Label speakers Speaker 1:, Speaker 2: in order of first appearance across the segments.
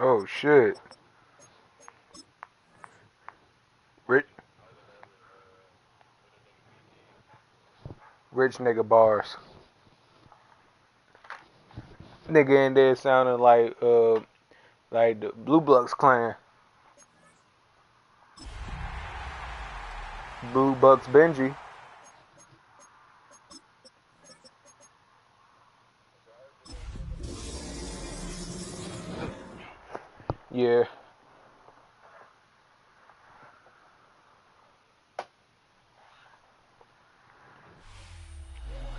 Speaker 1: Oh shit. Rich nigga bars. Nigga in there sounding like the Blue Bucks clan. Blue Bucks Benji. Yeah.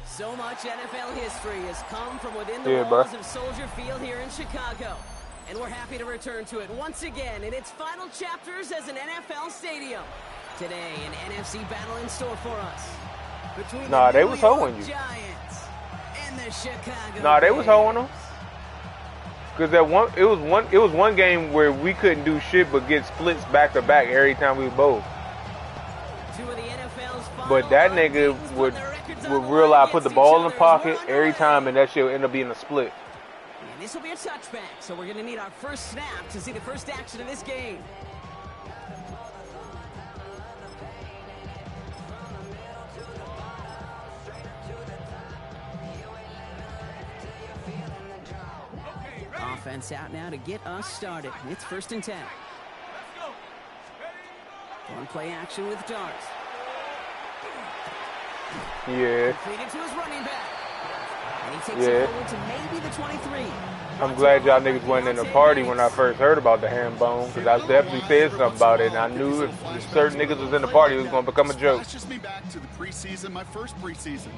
Speaker 2: So much NFL history has come from within the walls of Soldier Field here in Chicago. And we're happy to return to it once again in its final chapters as an NFL stadium. Today, an NFC battle in store for us. Between the
Speaker 1: they was hoeing you.
Speaker 2: Giants and the Chicago
Speaker 1: They
Speaker 2: Bears.
Speaker 1: was hoeing them. Cause it was one game where we couldn't do shit but get splits back to back every time we both. But that nigga would realize put the ball in the pocket every time, and that shit would end up being a split.
Speaker 2: And this will be a touchback, so we're gonna need our first snap to see the first action of this game. Offense out now to get us started. It's 1st and 10. One play action with Darts.
Speaker 1: Yeah.
Speaker 2: Completed to his running back. And he takes it forward to maybe the 23.
Speaker 1: I'm glad y'all niggas went in the party when I first heard about the ham bone, because I definitely said something about it, and I knew if certain niggas was in the party, it was going to become a joke.
Speaker 3: That's just me back to the preseason, my first preseason.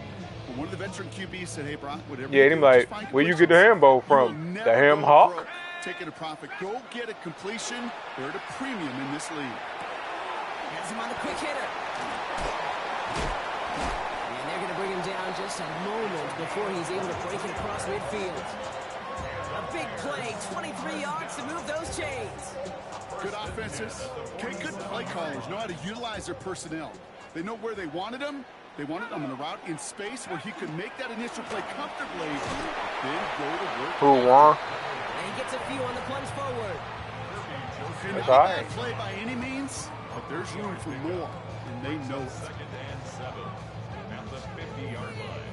Speaker 3: But one of the veteran QBs said, hey, Brock, whatever
Speaker 1: Yeah, and him like, where you get the ham bone from? The ham hawk?
Speaker 3: Taking a profit. Go get a completion. They're at a premium in this league.
Speaker 2: Has him on the quick hitter. And they're going to bring him down just a moment before he's able to break it across midfield. A big play, 23 yards to move those chains.
Speaker 3: Good offenses. Okay, good play callers know how to utilize their personnel. They know where they wanted them. They wanted them on a route in space where he could make that initial play comfortably, then go to work.
Speaker 1: Who won?
Speaker 2: And he gets a few on the plunge forward.
Speaker 1: That's all right.
Speaker 3: Play by any means, but there's room for more, and they know it.
Speaker 4: 2nd and 7 at the 50-yard line.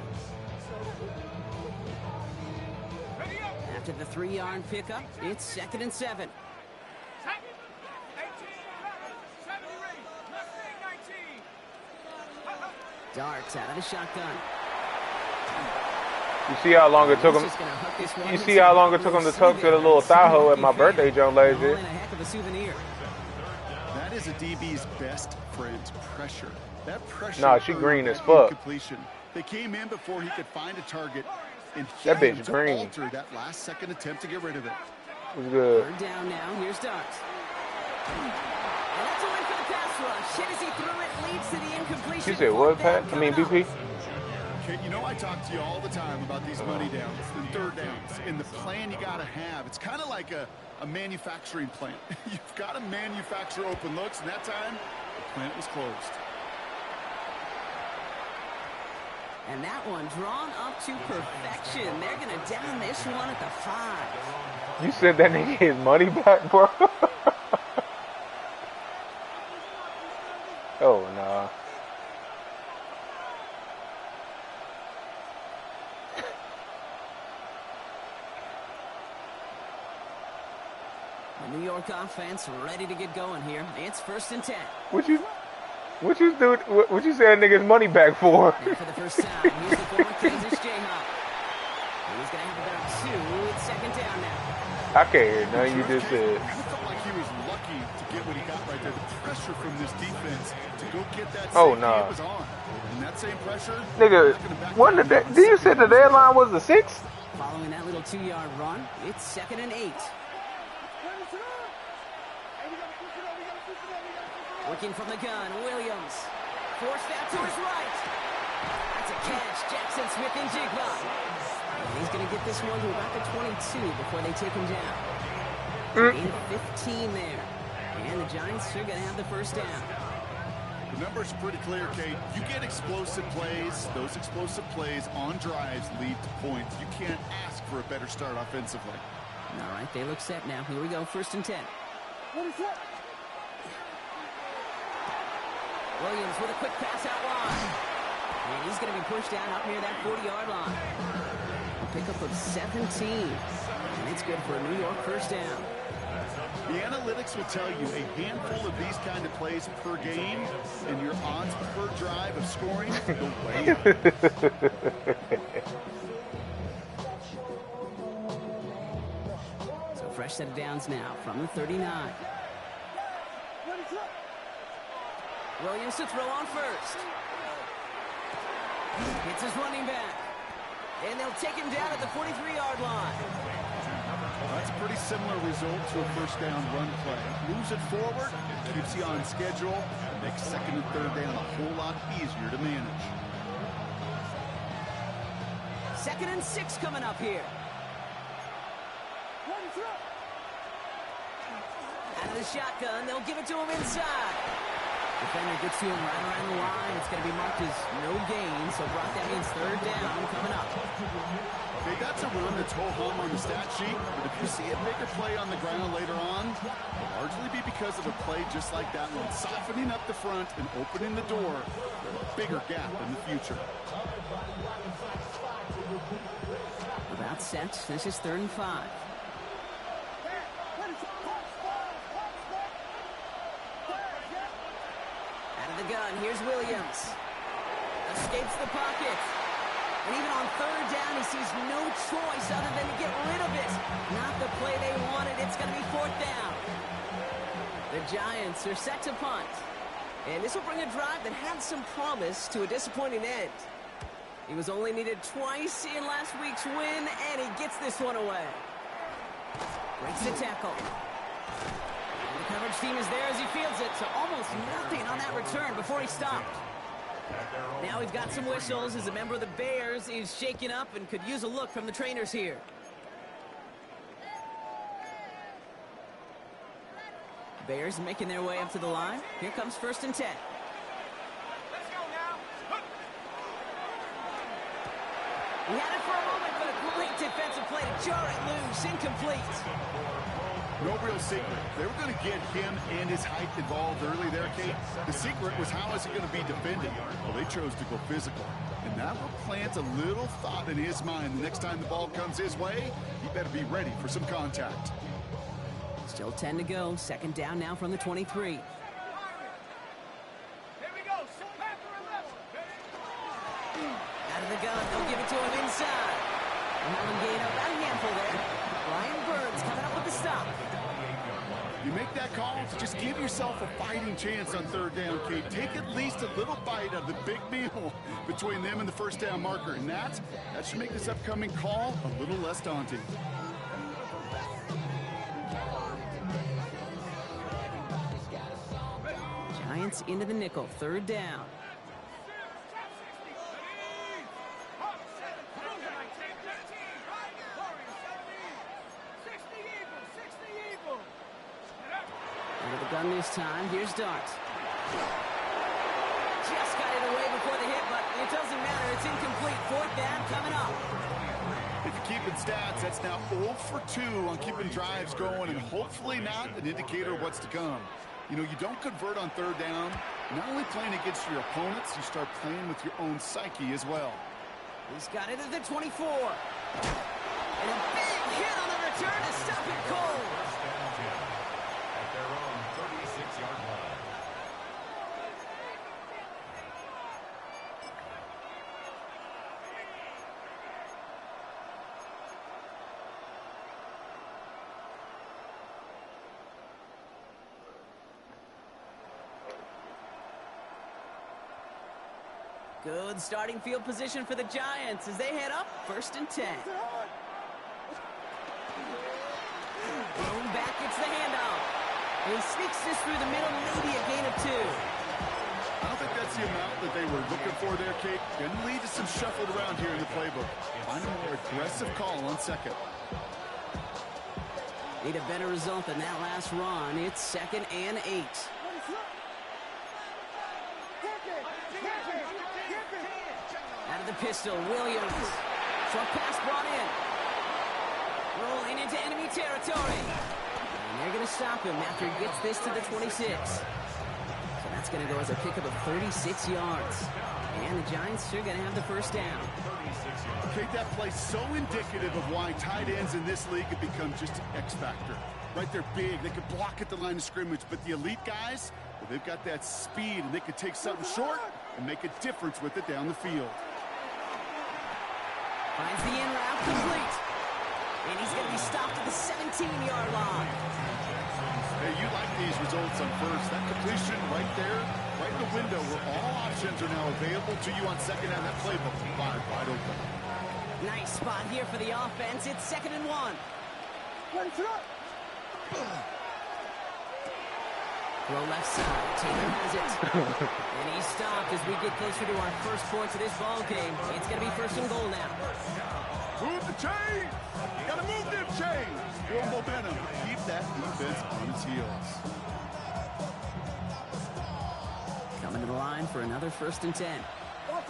Speaker 2: After the 3-yard pickup, it's 2nd and 7. Darts out of the shotgun.
Speaker 1: You see how long it took him? You see how long it took him to tuck to the little thigh hole at my birthday joint last year?
Speaker 3: That is a DB's best friend, pressure. That pressure.
Speaker 1: Nah, she green as fuck.
Speaker 3: They came in before he could find a target, and
Speaker 1: that bitch green.
Speaker 3: Alter that last second attempt to get rid of it.
Speaker 1: It was good.
Speaker 2: Third down now. Here's Darts. And that's a win for the pass rush. Hit as he threw it, leads to the incompletion.
Speaker 1: She said what, Pat? I mean, BP?
Speaker 3: Okay, you know I talk to you all the time about these money downs and third downs and the plan you got to have. It's kind of like a manufacturing plant. You've got to manufacture open looks, and that time, the plant was closed.
Speaker 2: And that one drawn up to perfection. They're going to down this one at the 5.
Speaker 1: You said that nigga his money back, bro? Oh, nah.
Speaker 2: The New York offense ready to get going here. It's 1st and 10.
Speaker 1: What you say that nigga's money back for?
Speaker 2: And for the first time, here's the former Kansas Jayhawk. He's going to have about 2. It's 2nd down now.
Speaker 1: I can't hear nothing you just said.
Speaker 3: I felt like he was lucky to get what he got right there. The pressure from this defense to go get that
Speaker 1: oh,
Speaker 3: safety
Speaker 1: nah.
Speaker 3: was on. And that same pressure...
Speaker 1: Nigga, did you say the deadline was the 6th?
Speaker 2: Following that little 2-yard run, it's 2nd and 8. Working from the gun, Williams. Forced out to his right. That's a catch, Jackson Smith-Njigba. And he's going to get this one to about the 22 before they take him down. In 15 there. And the Giants are going to have the first down.
Speaker 3: The numbers are pretty clear, Kate. You get explosive plays. Those explosive plays on drives lead to points. You can't ask for a better start offensively.
Speaker 2: All right, they look set now. Here we go, 1st and 10. Williams with a quick pass out wide. And he's going to be pushed down up near that 40-yard line. A pickup of 17. And it's good for a New York 1st down.
Speaker 3: The analytics will tell you a handful of these kind of plays per game, and your odds per drive of scoring go way up.
Speaker 2: So fresh set of downs now from the 39. Williams to throw on 1st. Hits his running back. And they'll take him down at the 43-yard line.
Speaker 3: That's a pretty similar result to a 1st down run play. Moves it forward, keeps you on schedule, makes 2nd and 3rd down a whole lot easier to manage.
Speaker 2: 2nd and 6 coming up here. Out of the shotgun, they'll give it to him inside. Defender gets to him right around the line. It's going to be marked as no gain, so Brock, that means 3rd down coming up.
Speaker 3: Okay, that's a run that's ho-hum on the stat sheet, but if you see a bigger play on the ground later on, it'll largely be because of a play just like that one, softening up the front and opening the door for a bigger gap in the future.
Speaker 2: About set. This is 3rd and 5. The gun. Here's Williams. Escapes the pocket. And even on 3rd down, he sees no choice other than to get rid of it. Not the play they wanted. It's going to be 4th down. The Giants are set to punt. And this will bring a drive that had some promise to a disappointing end. He was only needed twice in last week's win, and he gets this one away. Breaks the tackle. The coverage team is there as he fields it, so almost nothing on that return before he stopped. Now we've got some whistles as a member of the Bears is shaken up and could use a look from the trainers here. Bears making their way up to the line. Here comes 1st and 10.
Speaker 5: Let's go now.
Speaker 2: He had it for a moment, but a great defensive play to jar it loose. Incomplete.
Speaker 3: No real secret. They were going to get him and his height involved early there, Kate. The secret was how is he going to be defended? Well, they chose to go physical. And that will plant a little thought in his mind. The next time the ball comes his way, he better be ready for some contact.
Speaker 2: Still 10 to go. 2nd down now from the 23.
Speaker 5: Here we go.
Speaker 2: Out of the gun. They'll give it to him inside. Allen gain up about a handful there. Brian Burns coming up with the stop.
Speaker 3: You make that call, just give yourself a fighting chance on 3rd down, Kate. Take at least a little bite of the big meal between them and the 1st down marker. And that should make this upcoming call a little less daunting.
Speaker 2: Giants into the nickel. 3rd down. Into the gun this time. Here's Dart. Just got it away before the hit, but it doesn't matter. It's incomplete. 4th down coming up.
Speaker 3: If you're keeping stats, that's now 0 for 2 on keeping drives going, and hopefully not an indicator of what's to come. You know, you don't convert on 3rd down. Not only playing against your opponents, you start playing with your own psyche as well.
Speaker 2: He's got it at the 24. And a big hit on the return to stop it cold.
Speaker 4: At their own 36-yard line.
Speaker 2: Good starting field position for the Giants as they head up 1st and 10. Boom, back gets the handoff. And he sneaks this through the middle, maybe a gain of 2.
Speaker 3: I don't think that's the amount that they were looking for there, Kate. Going to lead to some shuffled around here in the playbook. Find a more aggressive call on 2nd.
Speaker 2: Need a better result than that last run. It's 2nd and 8. Out of the pistol, Williams. Short pass brought in. Rolling into enemy territory. And they're going to stop him after he gets this to the 26. So that's going to go as a pickup of 36 yards. And the Giants are going to have the first down.
Speaker 3: Okay, that play's so indicative of why tight ends in this league have become just an X factor. Right, they're big, they can block at the line of scrimmage, but the elite guys, well, they've got that speed, and they can take something short and make a difference with it down the field.
Speaker 2: Finds the in route complete. And he's going to be stopped at the 17-yard line.
Speaker 3: Hey, you like these results on first. That completion right there, right in the window where all options are now available to you on second down. That playbook is wide open.
Speaker 2: Nice spot here for the offense. It's 2nd and 1. Throw left side. Taylor has it. And he's stopped as we get closer to our first points of this ball game. It's going to be 1st and goal now.
Speaker 3: Move the chain! Gotta move them chains! Build momentum. Keep that defense on its heels.
Speaker 2: Coming to the line for another 1st and 10.
Speaker 5: Watch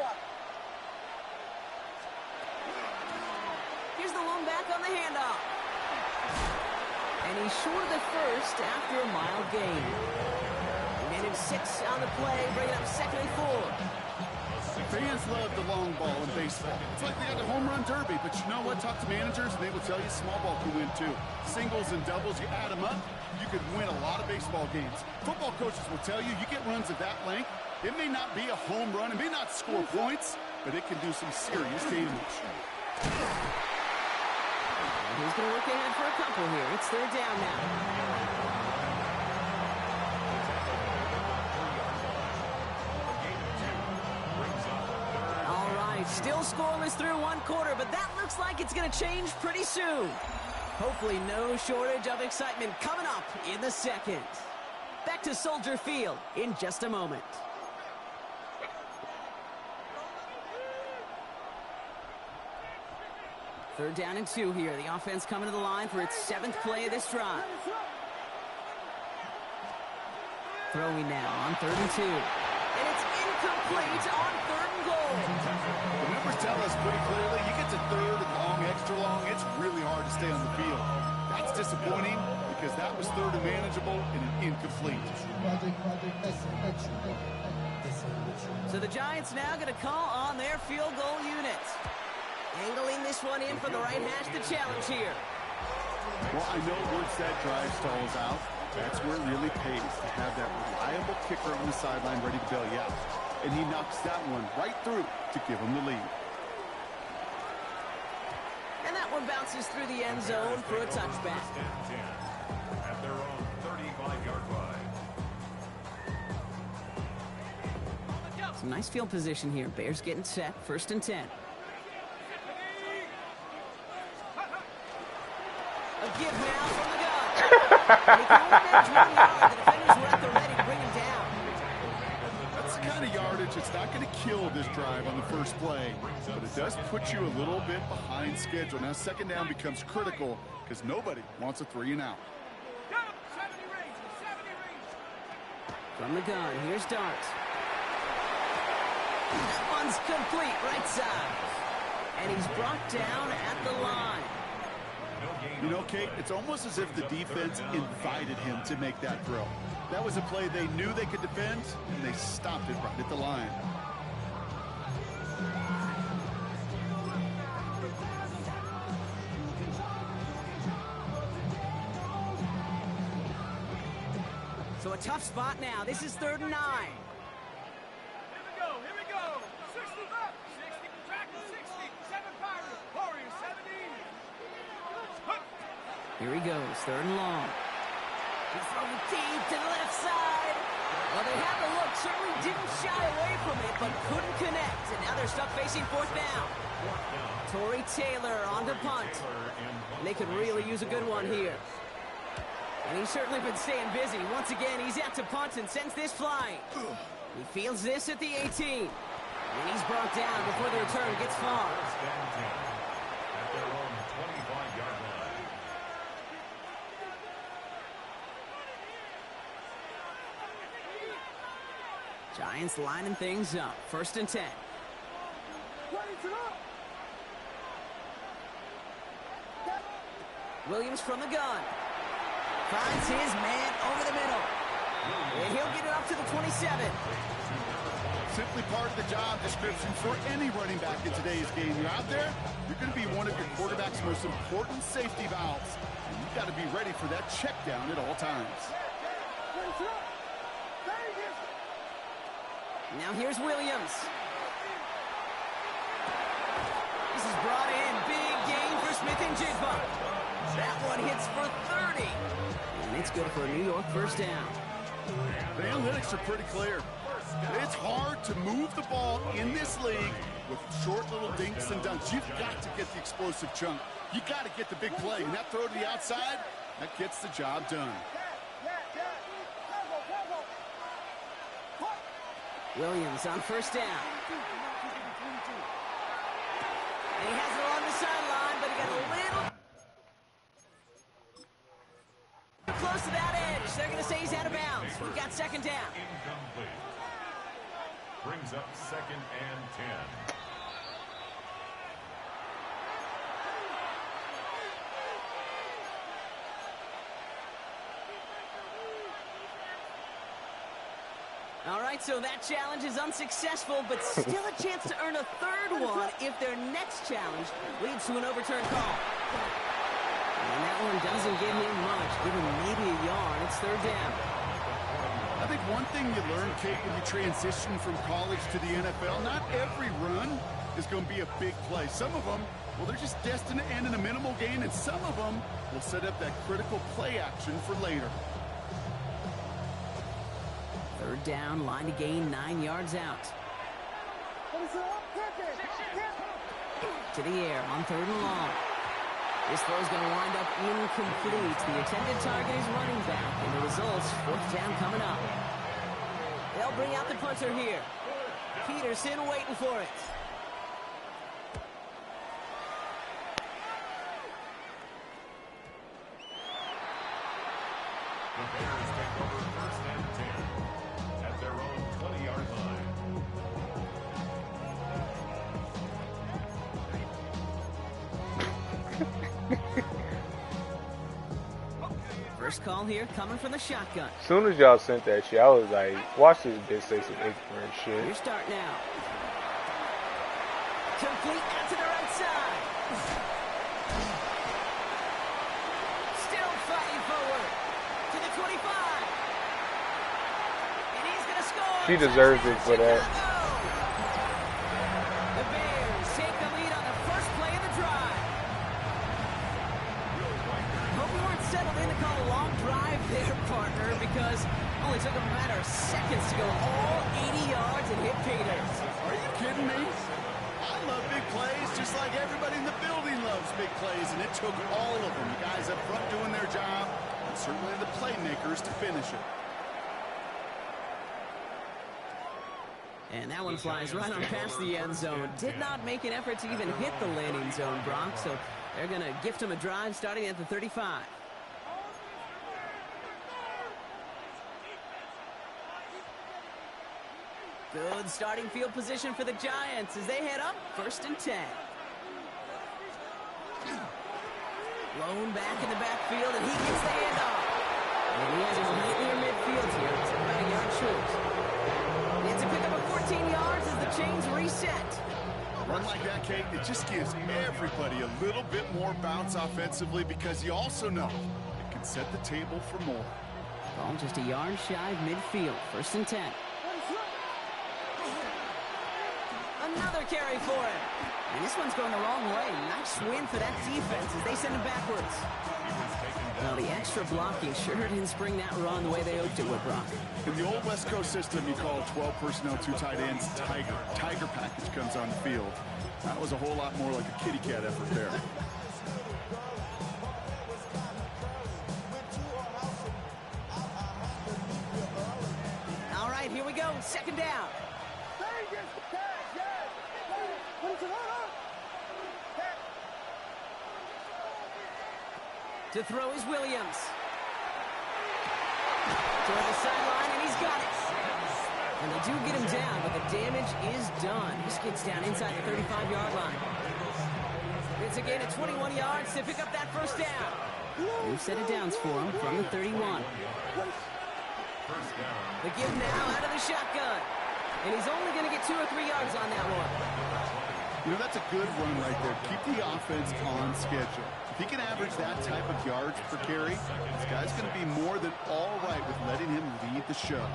Speaker 5: out.
Speaker 2: Here's the lone back on the handoff. And he's short of the first after a mild gain. Made him 6 on the play, bringing up 2nd and 4.
Speaker 3: Fans love the long ball in baseball. It's like they got the home run derby, but you know what? Talk to managers, and they will tell you small ball can win too. Singles and doubles, you add them up, you could win a lot of baseball games. Football coaches will tell you, you get runs of that length, it may not be a home run, it may not score points, but it can do some serious damage.
Speaker 2: He's going to look ahead for a couple here. It's 3rd down now. Still scoreless through 1 quarter, but that looks like it's going to change pretty soon. Hopefully no shortage of excitement coming up in the 2nd. Back to Soldier Field in just a moment. Third down and 2 here. The offense coming to the line for its 7th play of this drive. Throwing now on 3rd and 2. And it's incomplete on 3rd and goal.
Speaker 3: The numbers tell us pretty clearly, you get to 3rd and long, extra long, it's really hard to stay on the field. That's disappointing because that was 3rd and manageable and an incomplete.
Speaker 2: So the Giants now going to call on their field goal unit. Angling this one in for the right hash to challenge here.
Speaker 3: Well, I know once that drive stalls out, that's where it really pays to have that reliable kicker on the sideline ready to bail you out. And he knocks that one right through to give him the lead.
Speaker 2: And that one bounces through the end zone for a touchback.
Speaker 4: At their own 35-yard line.
Speaker 2: Some nice field position here. Bears getting set. 1st and 10. A give now from the gun. And he can only manage 1 yard. The defenders were at the ready to bring him down.
Speaker 3: That's the kind of yardage it's not going to kill this drive on the first play, but it does put you a little bit behind schedule. Now 2nd down becomes critical because nobody wants a 3 and out.
Speaker 2: From the gun, here's Dart. That one's complete, right side. And he's brought down at the line.
Speaker 3: You know, Kate, it's almost as if the defense invited him to make that throw. That was a play they knew they could defend, and they stopped it right at the line.
Speaker 2: So a tough spot now. This is 3rd and 9.
Speaker 5: Here we go. 60 left. 60 contracted, 60. 7 Pirates. Warriors 70.
Speaker 2: Here he goes, 3rd and long. He's throwing deep to the left side. Well, they had the look, certainly didn't shy away from it, but couldn't connect. And now they're stuck facing 4th down. Torrey Taylor on the punt. And they could really use a good one here. And he's certainly been staying busy. Once again, he's out to punt and sends this flying. He fields this at the 18. And he's brought down before the return gets far.
Speaker 4: At their own 25-yard line.
Speaker 2: Giants lining things up. 1st and 10. Williams from the gun. Finds his man over the middle. And he'll get it up to the 27.
Speaker 3: Simply part of the job description for any running back in today's game. You're out there, you're going to be one of your quarterback's most important safety valves. And you've got to be ready for that check down at all times.
Speaker 2: Now here's Williams. This is brought in. Big gain for Smith-Njigba. That one hits for 30. And it's good for a New York first down.
Speaker 3: The analytics are pretty clear. It's hard to move the ball in this league with short little dinks and dunks. You've got to get the explosive chunk. You've got to get the big play. And that throw to the outside, that gets the job done.
Speaker 2: Williams on first down. And he has it along the sideline, but he got a little close to that edge. They're going to say he's out of bounds. We've got second down.
Speaker 4: Incomplete. Brings up 2nd and 10.
Speaker 2: All right, so that challenge is unsuccessful, but still a chance to earn a third one if their next challenge leads to an overturned call. And that one doesn't give him much, give him maybe a yard. It's third down.
Speaker 3: I think one thing you learn, Kate, when you transition from college to the NFL, not every run is going to be a big play. Some of them, well, they're just destined to end in a minimal gain, and some of them will set up that critical play action for later.
Speaker 2: Third down, line to gain 9 yards out. To the air on third and long. This throw is going to wind up incomplete. The intended target is running back, and the results, fourth down coming up. They'll bring out the punter here. Peterson waiting for it.
Speaker 4: The Bears take over 1st and 10 at their own 20-yard line.
Speaker 2: First call here coming from the shotgun.
Speaker 1: As soon as y'all sent that shit, I was like, watch this bitch say some ignorant shit.
Speaker 2: Your start now. Complete out to the right side. Still fighting forward to the 25. And he's going to score.
Speaker 1: She deserves it for that.
Speaker 2: The Bears take the lead on the first play of the drive. Hope you weren't settled in to call a long drive there, partner, because it only took a matter of seconds to go all 80 yards and hit pay dirt.
Speaker 3: Are you kidding me? I love big plays just like everybody in the building loves big plays, and it took all of them. The guys up front doing their job, and certainly the playmakers to finish it.
Speaker 2: And that one flies right on past the end zone. Did not make an effort to even hit the landing zone, Brock, so they're going to gift him a drive starting at the 35. Good starting field position for the Giants as they head up 1st and 10. Blown back in the backfield, and he gets the handoff. And he has him right near midfield here. It's about a yard short. It's a pickup of 14 yards as the chains reset.
Speaker 3: A run like that, Kate, it just gives everybody a little bit more bounce offensively because you also know it can set the table for more.
Speaker 2: Ball just a yard shy of midfield. 1st and 10. Another carry for him. And this one's going the wrong way. Nice win for that defense as they send him backwards. Well, the extra blocking sure didn't spring that run the way they hoped it would, Brock.
Speaker 3: In the old West Coast system, you call 12 personnel, 2 tight ends, Tiger. Tiger package comes on the field. That was a whole lot more like a kitty cat effort there.
Speaker 2: All right, here we go. Second down. To throw is Williams. Toward the sideline, and he's got it. And they do get him down, but the damage is done. He skids down inside the 35-yard line. It's a gain of 21 yards to pick up that first down. New set of downs for him from the 31. The give now out of the shotgun. And he's only going to get 2 or 3 yards on that one.
Speaker 3: You know, that's a good run right there. Keep the offense on schedule. If he can average that type of yards per carry, this guy's going to be more than all right with letting him lead the show.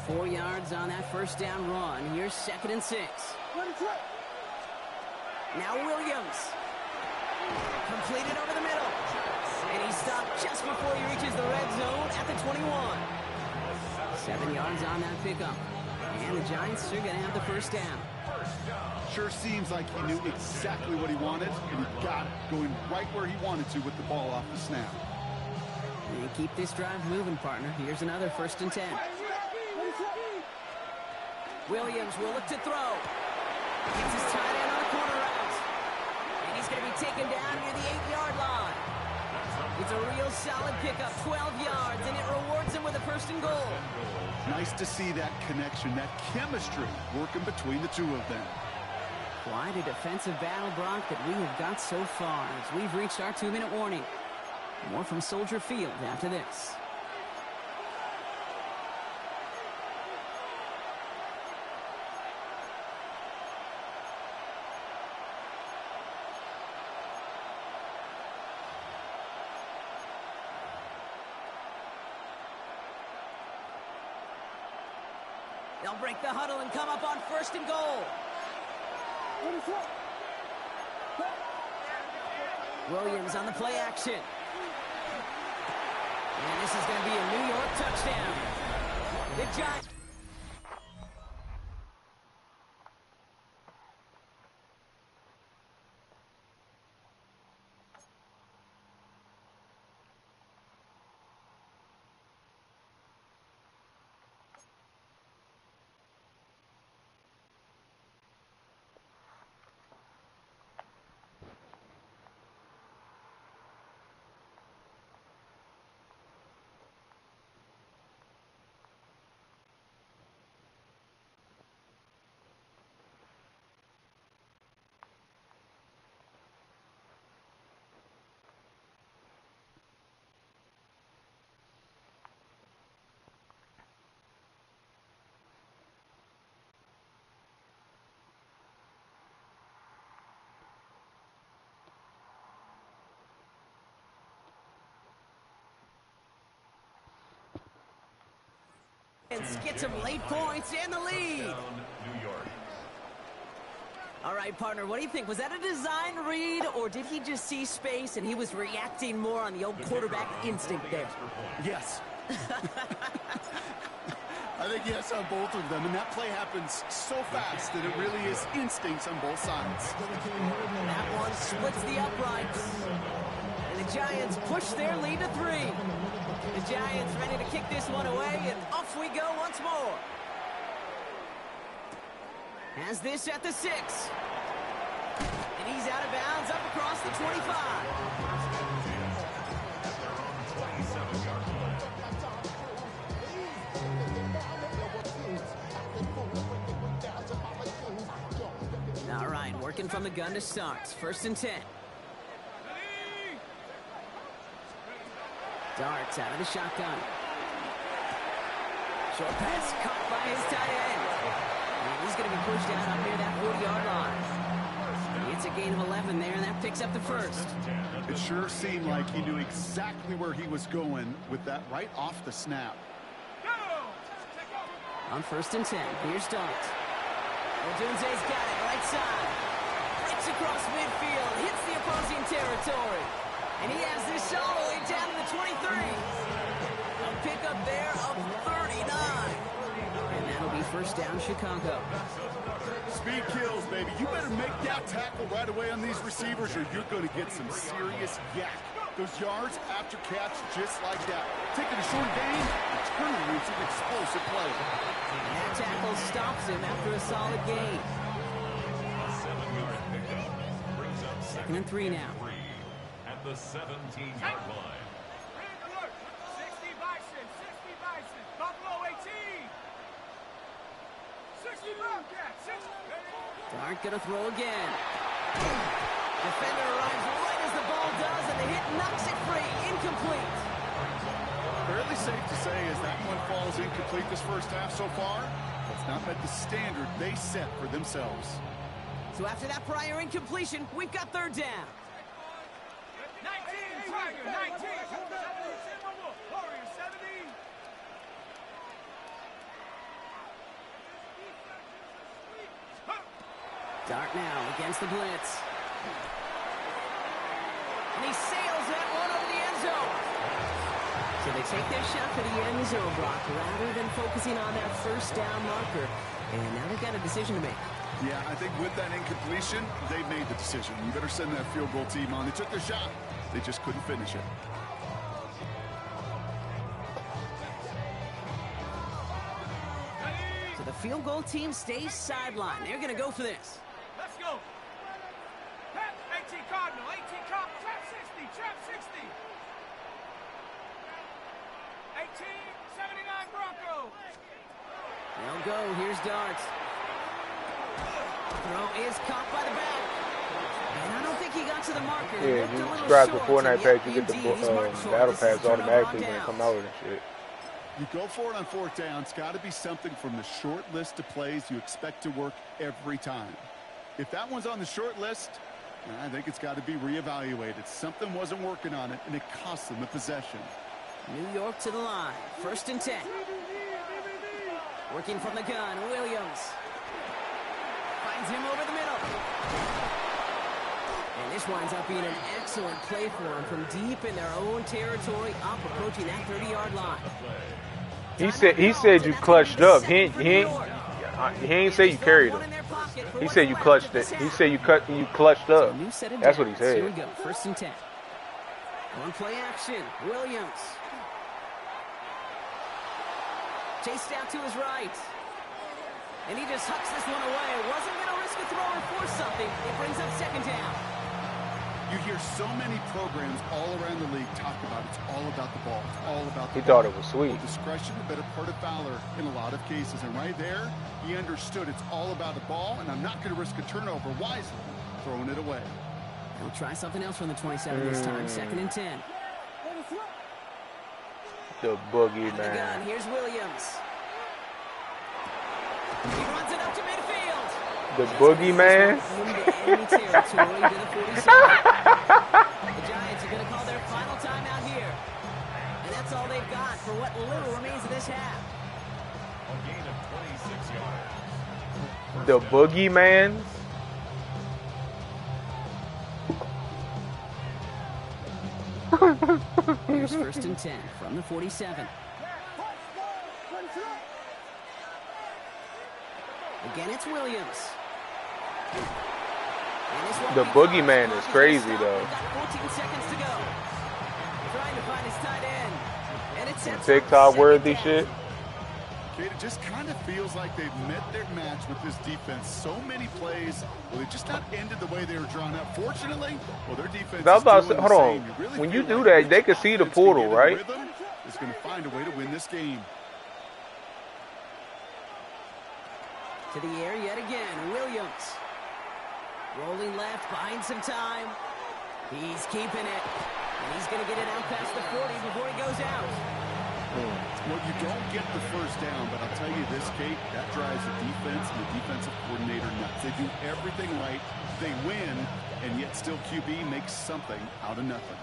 Speaker 2: Four yards on that first down run. Here's 2nd and 6. Now Williams. Completed over the middle. And he stopped just before he reaches the red zone at the 21. 7 yards on that pickup. And the Giants are going to have the first down.
Speaker 3: Sure seems like he knew exactly what he wanted, and he got it, going right where he wanted to with the ball off the snap.
Speaker 2: And keep this drive moving, partner. Here's another 1st and 10. Williams will look to throw. Gets his tight end on the corner route. And he's going to be taken down near the 8-yard line. It's a real solid pickup, 12 yards, and it rewards him with a 1st and goal.
Speaker 3: Nice to see that connection, that chemistry working between the two of them.
Speaker 2: Quite a defensive battle, Brock, that we have got so far as we've reached our 2-minute warning. More from Soldier Field after this. They'll break the huddle and come up on 1st and goal. Williams on the play action. And this is going to be a New York touchdown. The Giants. Get some late points and the lead.
Speaker 4: New York.
Speaker 2: All right, partner, what do you think? Was that a design read, or did he just see space and he was reacting more on the old quarterback instinct there?
Speaker 3: Yes. I think yes on both of them, and that play happens so fast that it really is instincts on both sides.
Speaker 2: That one splits the uprights. And the Giants push their lead to 3. The Giants ready to kick this one away, and off we go once more. Has this at the 6. And he's out of bounds up across the 25. All right, working from the gun to start. 1st and 10. Darts out of the shotgun. Short pass caught by his tight end. And he's going to be pushed out up near that 40-yard line. It's a gain of 11 there, and that picks up the 1st.
Speaker 3: It sure seemed like he knew exactly where he was going with that right off the snap.
Speaker 2: On 1st and 10, here's Dart. Odunze's got it, right side. Breaks across midfield, hits the opposing territory. And he has this all the way down to the 23. A pickup there of 39. And that'll be 1st down, Chicago.
Speaker 3: Speed kills, baby. You better make that tackle right away on these receivers, or you're going to get some serious yak. Those yards after catch just like that. Taking a short gain and turning it into an explosive play.
Speaker 2: And that tackle stops him after a solid gain.
Speaker 4: A 7-yard pickup brings up
Speaker 2: 2nd and 3 now.
Speaker 4: At the 17-yard line.
Speaker 5: Red alert! 60 Bison! 60 Bison! Buffalo 18! 60 Bobcat! 60!
Speaker 2: Dart gonna throw again. Defender arrives right as the ball does, and the hit knocks it free. Incomplete.
Speaker 3: Fairly safe to say as that one falls incomplete this first half so far. It's not met the standard they set for themselves.
Speaker 2: So after that prior incompletion, we've got third down.
Speaker 5: 19, Tiger, 19. Warriors, 70.
Speaker 2: Dart now against the blitz. And he sails that one over the end zone. So they take their shot for the end zone block rather than focusing on that first down marker. And now they've got a decision to make.
Speaker 3: Yeah, I think with that incompletion, they made the decision. You better send that field goal team on. They took their shot. They just couldn't finish it.
Speaker 2: So the field goal team stays sidelined. They're going to go for this.
Speaker 5: Let's go. 18 Cardinal, 18 Cardinal, trap 60, trap 60. 18, 79 Bronco.
Speaker 2: They'll go. Here's Dart. Throw is caught by the back. And I don't think he got to the marker.
Speaker 1: Yeah, if you subscribe to Fortnite Pack, you get the battle pass automatically when it come out and shit.
Speaker 3: You go for it on fourth down. It's got to be something from the short list of plays you expect to work every time. If that one's on the short list, I think it's got to be reevaluated. Something wasn't working on it, and it cost them the possession.
Speaker 2: New York to the line. 1st and 10. Working from the gun, Williams. Finds him over the middle. And this winds up being an excellent play for him from deep in their own territory, up approaching that 30-yard line.
Speaker 1: He said you clutched up. He ain't say you carried him. He said you clutched it. He said you clutched up. That's what he said.
Speaker 2: Here we go. 1st and 10. On play action, Williams. Chased out to his right. And he just hucks this one away. Wasn't going to risk a throw or force something. It brings up 2nd down.
Speaker 3: You hear so many programs all around the league talk about it's all about the ball. It's all about the ball.
Speaker 1: He thought it was sweet.
Speaker 3: Well, discretion, the better part of valor in a lot of cases. And right there, he understood it's all about the ball, and I'm not going to risk a turnover wisely, throwing it away.
Speaker 2: They'll try something else from the 27 this time. 2nd and 10.
Speaker 1: The boogie,
Speaker 2: Out of the gun,
Speaker 1: man.
Speaker 2: here's Williams. He runs it up to midfield.
Speaker 1: The boogie, man.
Speaker 2: Into enemy territory to the 47. The Giants are going to call their final timeout here. And that's all they've got for what little remains of this half.
Speaker 4: A gain of 26 yards.
Speaker 1: The boogie, man.
Speaker 2: Here's 1st and 10 from the 47. Again, it's Williams.
Speaker 1: The boogeyman is crazy, though.
Speaker 2: We've got 14 seconds to go. Trying to find his tight end. And it's
Speaker 1: Some TikTok-worthy shit.
Speaker 3: Kate, it just kind of feels like they've met their match with this defense. So many plays, well, they just not ended the way they were drawn up. Fortunately, well, their defense
Speaker 1: I was about
Speaker 3: is
Speaker 1: to say,
Speaker 3: doing
Speaker 1: hold
Speaker 3: the
Speaker 1: on.
Speaker 3: same. You really
Speaker 1: When you
Speaker 3: feel
Speaker 1: do
Speaker 3: like
Speaker 1: that, they can
Speaker 3: this
Speaker 1: see the
Speaker 3: offense can
Speaker 1: portal,
Speaker 3: get in
Speaker 1: right?
Speaker 3: rhythm, is going to find a way to win this game.
Speaker 2: To the air yet again, Williams. Rolling left, buying some time. He's keeping it. And he's going to get it out past the 40 before he goes out.
Speaker 3: Well, you don't get the first down, but I'll tell you this, Kate, that drives the defense and the defensive coordinator nuts. They do everything right. They win, and yet still QB makes something out of nothing.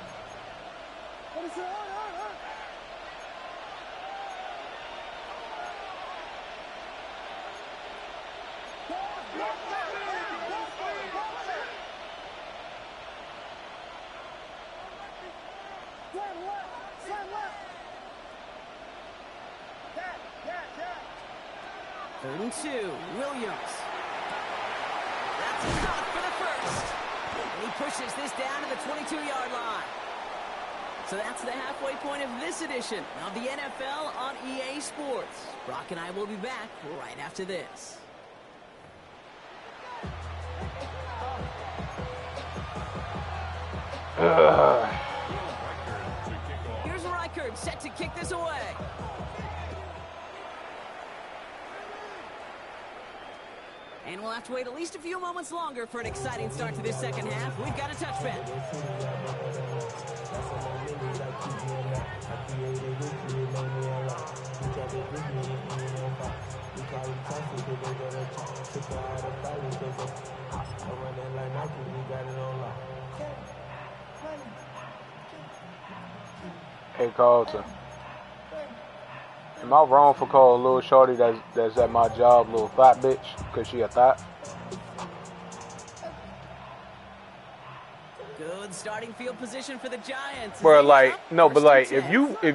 Speaker 2: Third and 2, Williams. That's a stop for the first. And he pushes this down to the 22-yard line. So that's the halfway point of this edition of the NFL on EA Sports. Brock and I will be back right after this. Here's Reichard set to kick this away. And we'll have to wait at least a few moments longer for an exciting start to this second half. We've got a touchback.
Speaker 1: Hey Carlton, am I wrong for calling little shorty that's at my job little thought bitch? Cause she a thought?
Speaker 2: Good starting field position for the Giants.
Speaker 1: Bro, like, no, but like, if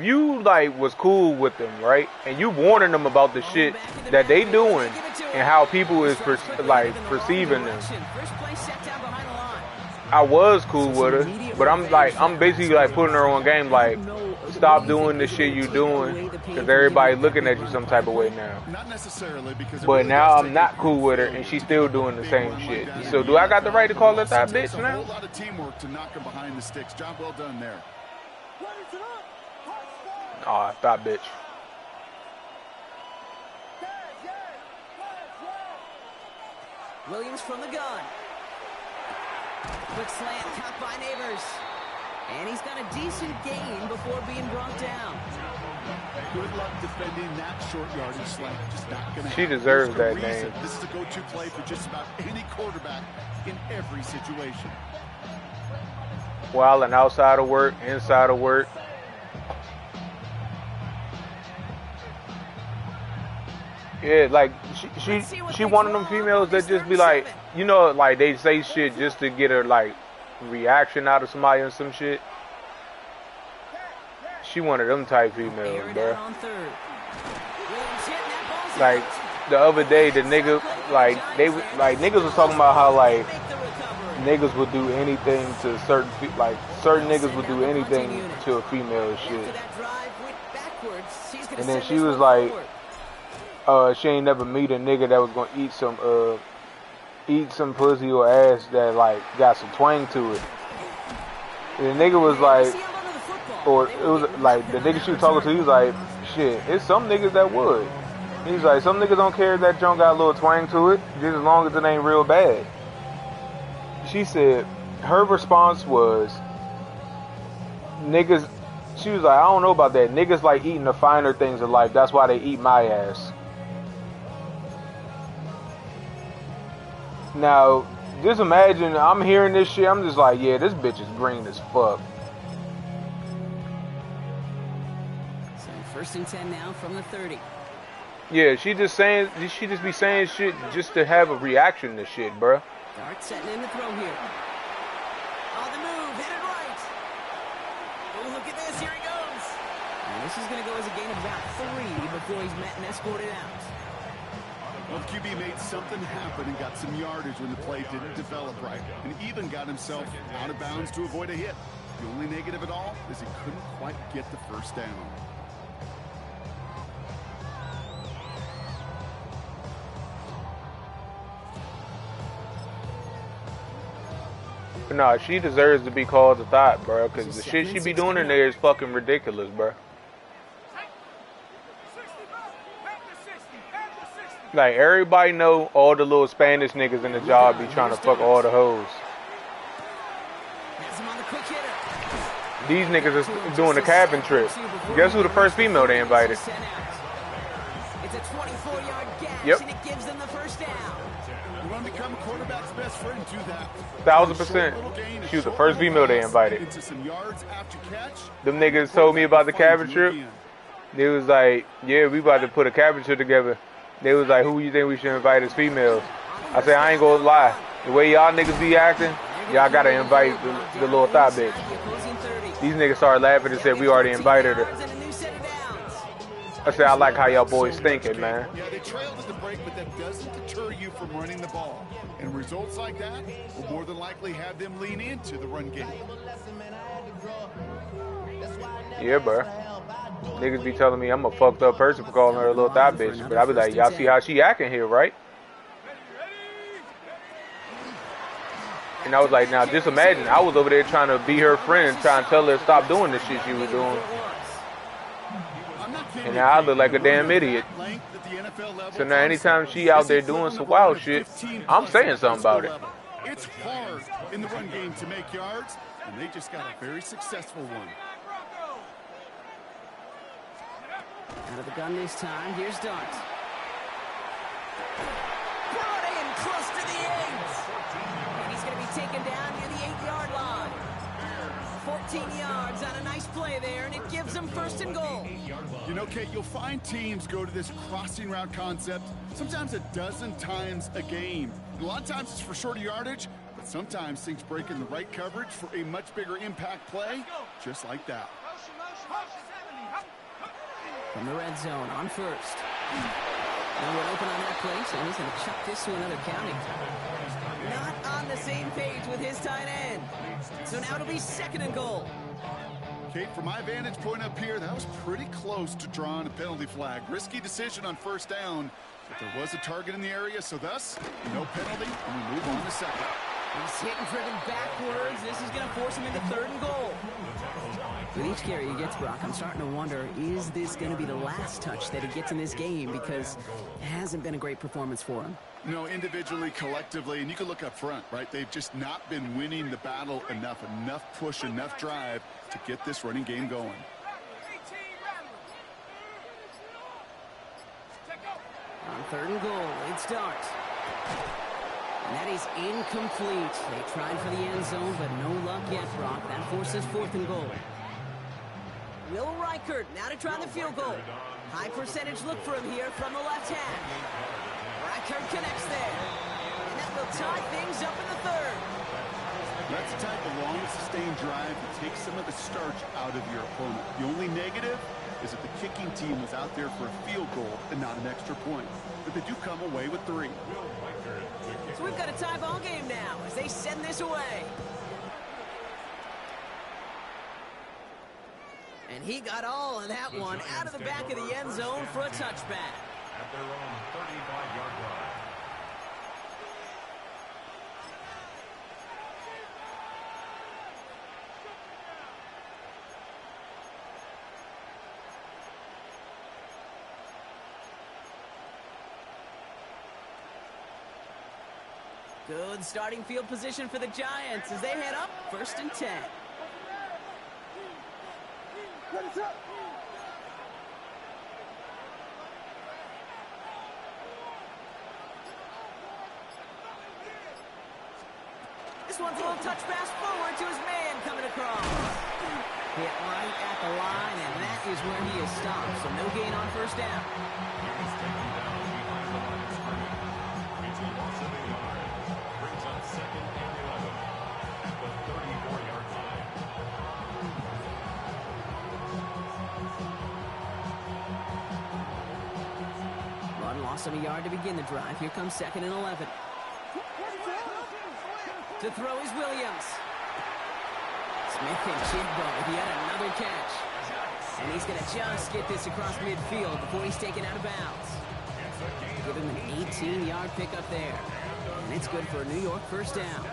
Speaker 1: you like was cool with them, right, and you warning them about the shit that they doing and how people is perceiving them, I was cool with her, but I'm basically like putting her on game, like, stop doing the shit you doing, because everybody looking at you some type of way now.
Speaker 3: Not necessarily, because
Speaker 1: But now I'm not cool with her, and she's still doing the same shit. So do I got the right to call her that bitch
Speaker 3: a
Speaker 1: now?
Speaker 3: whole lot of teamwork to knock him behind the sticks. Job well done there.
Speaker 1: Aw, thought bitch.
Speaker 2: Williams from the gun. Quick slant caught by Neighbors. And he's got a decent gain before being brought down.
Speaker 3: Good luck defending that short yardage slant. Just not gonna
Speaker 1: She
Speaker 3: happen.
Speaker 1: deserves
Speaker 3: There's
Speaker 1: that
Speaker 3: no reason.
Speaker 1: name.
Speaker 3: This is a go-to play for just about any quarterback in every situation.
Speaker 1: While and outside of work, inside of work. Yeah, like she one of them females that just be like, you know, like they say shit just to get her like reaction out of somebody or some shit. She one of them type females, bro. Like the other day, the nigga like niggas was talking about how like niggas would do anything to certain niggas would do anything to a female and shit. And then she was like, she ain't never meet a nigga that was gonna eat some pussy or ass that like got some twang to it. And the nigga was like, or it was like the nigga she was talking to, he was like, shit, it's some niggas that would. He's like, some niggas don't care if that junk got a little twang to it, just as long as it ain't real bad. She said, her response was, niggas, she was like, I don't know about that. Niggas like eating the finer things of life. That's why they eat my ass. Now, just imagine, I'm hearing this shit, I'm just like, yeah, this bitch is green as fuck.
Speaker 2: So 1st and 10 now from the 30.
Speaker 1: Yeah, she just be saying shit just to have a reaction to shit, bruh.
Speaker 2: Dart setting in the throw here. On the move, hit it right. Oh, look at this, here he goes. And this is going to go as a gain of about 3 before he's met and escorted out.
Speaker 3: Well, the QB made something happen and got some yardage when the play didn't develop right, and even got himself out of bounds to avoid a hit. The only negative at all is he couldn't quite get the first down.
Speaker 1: But nah, she deserves to be called a thought, bro, because the shit she be doing in there is fucking ridiculous, bro. Like, everybody know all the little Spanish niggas in the job be trying to fuck all the hoes. These niggas is doing the cabin trip. Guess who the first female they invited?
Speaker 2: It's a 24-yard gash,
Speaker 1: Yep.
Speaker 2: and it gives them the first down.
Speaker 3: You want to become a quarterback's best friend, do that.
Speaker 1: 1000%. She was the first female they invited.
Speaker 3: Into some yards after catch.
Speaker 1: Them niggas told me about the cabin trip. They was like, yeah, we about to put a cabin trip together. They was like, who you think we should invite as females? I said, I ain't gonna lie. The way y'all niggas be acting, y'all gotta invite the little thigh bitch. These niggas started laughing and said, we already invited her. I said, I like how y'all boys thinking, man.
Speaker 3: Yeah, they trailed at the break, but that doesn't deter you from running the ball. And results like that will more than likely have them lean into the run game.
Speaker 1: Yeah, bro. Niggas be telling me I'm a fucked up person for calling her a little thigh bitch. But I be like, y'all see how she acting here, right? And I was like, now just imagine, I was over there trying to be her friend, trying to tell her to stop doing the shit she was doing.
Speaker 3: I'm not
Speaker 1: And now I look like a damn idiot. So now anytime she out there doing some wild shit, I'm saying something about it.
Speaker 3: It's hard in the run game to make yards, and they just got a very successful one.
Speaker 2: Out of the gun this time. Here's Dart. Brought in close to the 8. And he's going to be taken down near the 8-yard line. 14 yards on a nice play there, and it gives them 1st and goal.
Speaker 3: You know, Kate, you'll find teams go to this crossing route concept sometimes a dozen times a game. And a lot of times it's for shorter yardage, but sometimes things break in the right coverage for a much bigger impact play, just like that.
Speaker 2: From the red zone on 1st. No one open on that play, so he's going to chuck this to another county. Not on the same page with his tight end. So now it'll be 2nd and goal.
Speaker 3: Kate, from my vantage point up here, that was pretty close to drawing a penalty flag. Risky decision on 1st down, but there was a target in the area, so thus, no penalty, and we move on to 2nd.
Speaker 2: He's hit and driven backwards. This is going to force him into 3rd and goal. With each carry he gets, Brock, I'm starting to wonder, is this going to be the last touch that he gets in this game? Because it hasn't been a great performance for him.
Speaker 3: You know, individually, collectively, and you can look up front, right? They've just not been winning the battle enough push, enough drive to get this running game going.
Speaker 2: On 3rd and goal, it's Dart. And that is incomplete. They tried for the end zone, but no luck yet, Brock. That forces 4th and goal. Will Reichert now to try the field goal. High percentage look for him here from the left hand. Reichert connects there. And that will tie things up in the 3rd.
Speaker 3: That's the type of long, sustained drive that takes some of the starch out of your opponent. The only negative is that the kicking team was out there for a field goal and not an extra point. But they do come away with 3.
Speaker 2: So we've got a tie ball game now as they send this away. And he got all of that one out of the back of the end zone for a touchback.
Speaker 4: At their own 35-yard line.
Speaker 2: Good starting field position for the Giants as they head up 1st and 10. This one's a little touch pass forward to his man coming across. Hit right at the line, and that is where he is stopped. So no gain on 1st down.
Speaker 4: He's taken down behind the line of scrimmage. It's a loss of a yard. Brings up 2nd and 11 at the 34-yard line.
Speaker 2: Run loss of a yard to begin the drive. Here comes 2nd and 11. To throw is Williams. Smith and Jigba, he had another catch. And he's going to just get this across midfield before he's taken out of bounds. Give him an 18-yard pickup there. And it's good for a New York 1st down.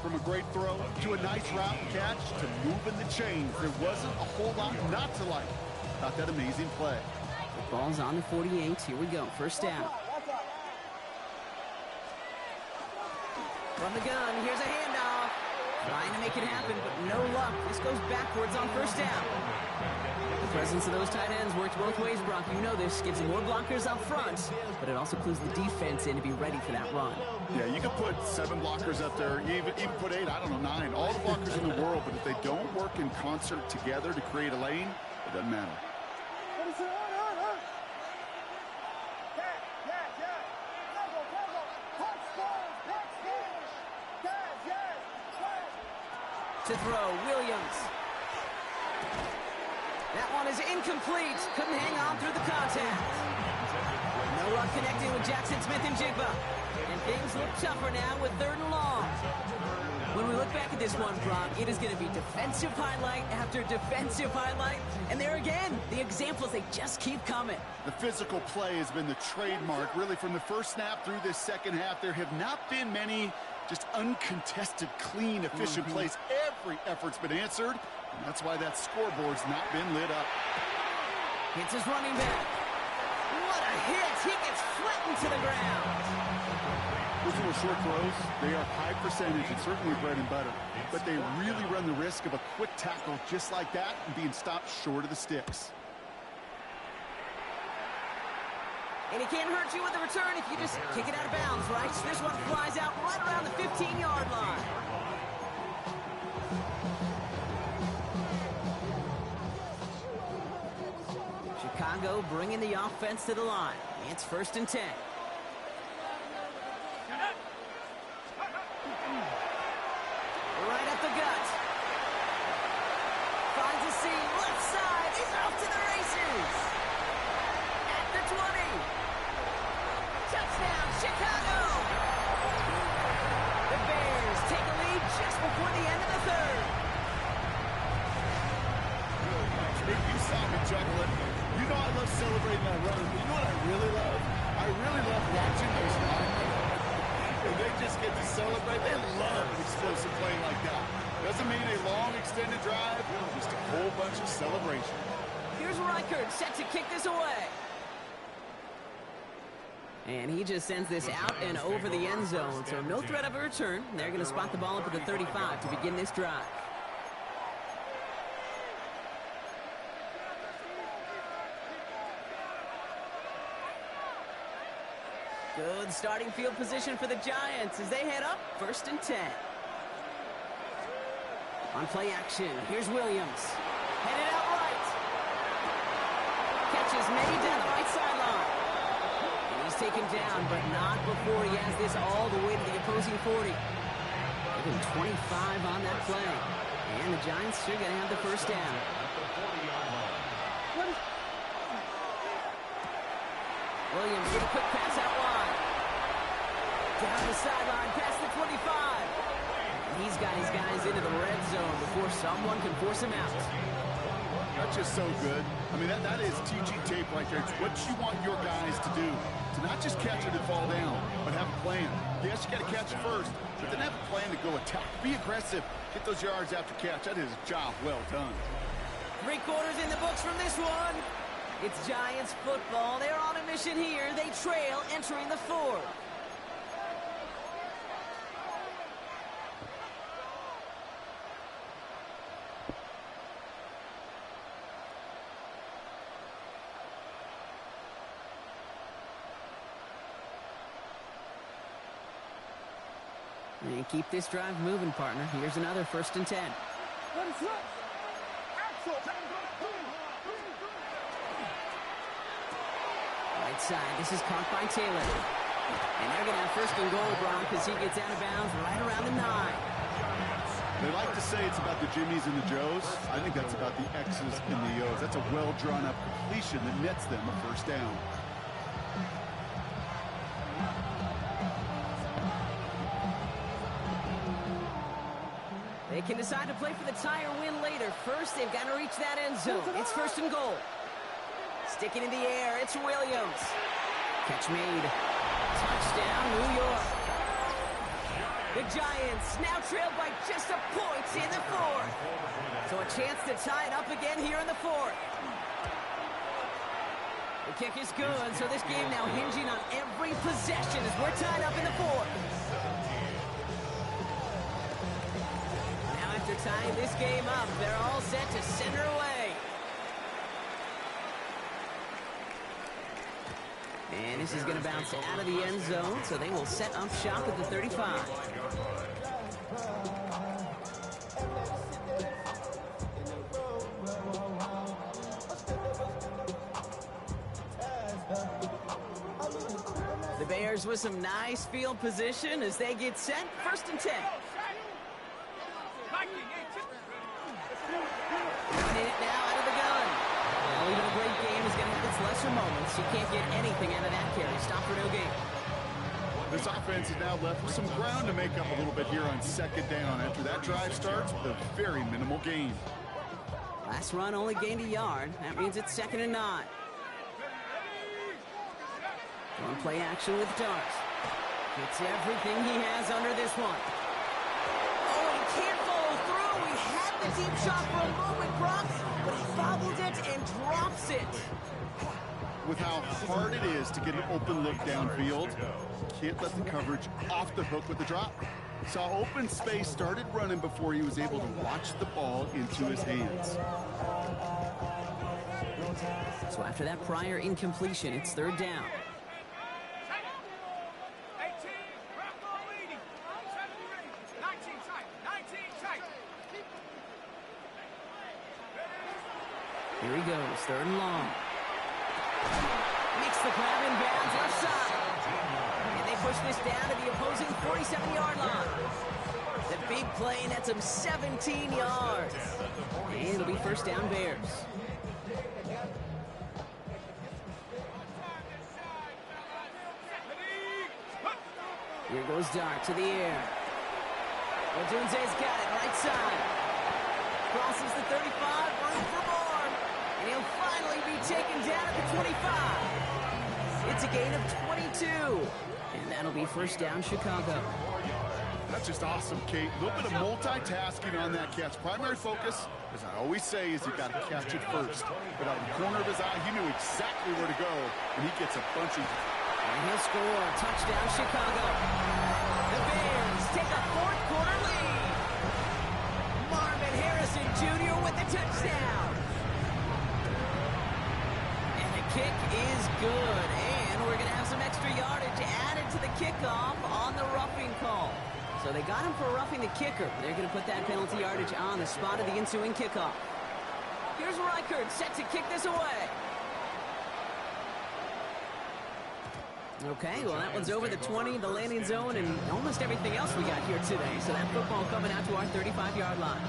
Speaker 3: From a great throw to a nice route catch to moving the chains, there wasn't a whole lot not to like about that amazing play.
Speaker 2: The ball's on the 48. Here we go. 1st down. From the gun, here's a handoff. Trying to make it happen, but no luck. This goes backwards on 1st down. The presence of those tight ends works both ways, Brock. You know this. Gives them more blockers up front, but it also clues the defense in to be ready for that run.
Speaker 3: Yeah, you could put 7 blockers up there, even put 8, I don't know, 9. All the blockers in the world, but if they don't work in concert together to create a lane, it doesn't matter.
Speaker 2: To throw, Williams. That one is incomplete. Couldn't hang on through the contact. No luck connecting with Jackson Smith and Jigba. And things look tougher now with 3rd and long. When we look back at this one, Brock, it is going to be defensive highlight after defensive highlight. And there again, the examples, they just keep coming.
Speaker 3: The physical play has been the trademark, really, from the first snap through this 2nd half. There have not been many just uncontested, clean, efficient plays. Every effort's been answered, and that's why that scoreboard's not been lit up.
Speaker 2: Hits his running back. What a hit! He gets flattened to the ground.
Speaker 3: Those little short throws, they are high percentage and certainly bread and butter. But they really run the risk of a quick tackle just like that and being stopped short of the sticks.
Speaker 2: And he can't hurt you with the return if you just kick it out of bounds, right? So this one flies out right around the 15-yard line. Chicago bringing the offense to the line. It's 1st and 10. Right up the gut. Finds a seam, left side. He's off to the races. At the 20. Touchdown, Chicago! The Bears take a lead just before the end of the third.
Speaker 3: You saw me juggling. You know I love celebrating that run. You know what I really love? I really love watching those linemen. And they just get to celebrate. They love an explosive play like that. Doesn't mean a long extended drive, just a whole bunch of celebration.
Speaker 2: Here's Reichert set to kick this away. And he just sends this out and over the end zone, so no threat of a return. They're going to spot the ball up at the 35 to begin this drive. Good starting field position for the Giants as they head up 1st and 10. On play action, here's Williams. Headed out right. Catch is made down the right sideline. He's taken down, but not before he has this all the way to the opposing 40. Give him 25 on that play. And the Giants are going to have the first down. Williams with a quick pass out wide. Down the sideline, past the 25. And he's got his guys into the red zone before someone can force him out.
Speaker 3: That's just so good. I mean, that is teaching tape right there. It's what you want your guys to do. To not just catch it and fall down, but have a plan. Yes, you got to catch it first, but then have a plan to go attack. Be aggressive. Get those yards after catch. That is a job well done.
Speaker 2: 3 quarters in the books from this one. It's Giants football. They're on a mission here. They trail entering the 4th. And keep this drive moving, partner. Here's another 1st and 10. Right side. This is caught by Taylor. And they're going to have 1st and goal, Brock, as he gets out of bounds right around the 9.
Speaker 3: They like to say it's about the Jimmies and the Joes. I think that's about the X's and the O's. That's a well-drawn-up completion that nets them a 1st down.
Speaker 2: They can decide to play for the tie or win later. First, they've got to reach that end zone. It's 1st and goal. Sticking in the air, it's Williams. Catch made. Touchdown, New York. The Giants now trailed by just a point in the 4th. So a chance to tie it up again here in the 4th. The kick is good, so this game now hinging on every possession as we're tied up in the 4th. After tying this game up, they're all set to send her away. And this is going to bounce out of the end zone, so they will set up shop at the 35. The Bears with some nice field position as they get set. 1st and 10. It now out of the gun. Well, even a great game is going to have its lesser moments. You can't get anything out of that carry. Stop for no gain.
Speaker 3: This offense is now left with some ground to make up a little bit here on 2nd down after that drive starts with a very minimal gain.
Speaker 2: Last run only gained a yard. That means it's 2nd and 9. One play action with Dart. Gets everything he has under this one. Oh, he can't follow through. We had the deep shot for a moment, Brock. but he fumbled it and drops it.
Speaker 3: With how hard it is to get an open look downfield, can't let the coverage off the hook with the drop. Saw open space, started running before he was able to watch the ball into his hands.
Speaker 2: So after that prior incompletion, it's third down.
Speaker 5: 18, rock ball leading. 7 ready. 19 tight. 19 tight.
Speaker 2: Here he goes, third and long. Makes the grab in bounds left side. And they push this down to the opposing 47-yard line. The big play nets him 17 yards. And it'll be first down Bears. Here goes Dart to the air. Odunze's got it, right side. Crosses the 35, room for more. And he'll finally be taken down at the 25. It's a gain of 22. And that'll be first down Chicago.
Speaker 3: That's just awesome, Kate. A little bit of multitasking on that catch. Primary focus, as I always say, is you got to catch it first. But out of the corner of his eye, he knew exactly where to go, and he gets a bunch of...
Speaker 2: And he'll score. Touchdown, Chicago. The Bears take a fourth quarter lead. Marvin Harrison Jr. with the touchdown. And the kick is good. And we're going to have some extra yardage added to the kickoff on the roughing call. So they got him for roughing the kicker. They're going to put that penalty yardage on the spot of the ensuing kickoff. Here's Reichert set to kick this away. Okay, well, that one's over the 20, the landing zone, and almost everything else we got here today. So that football coming out to our 35-yard line.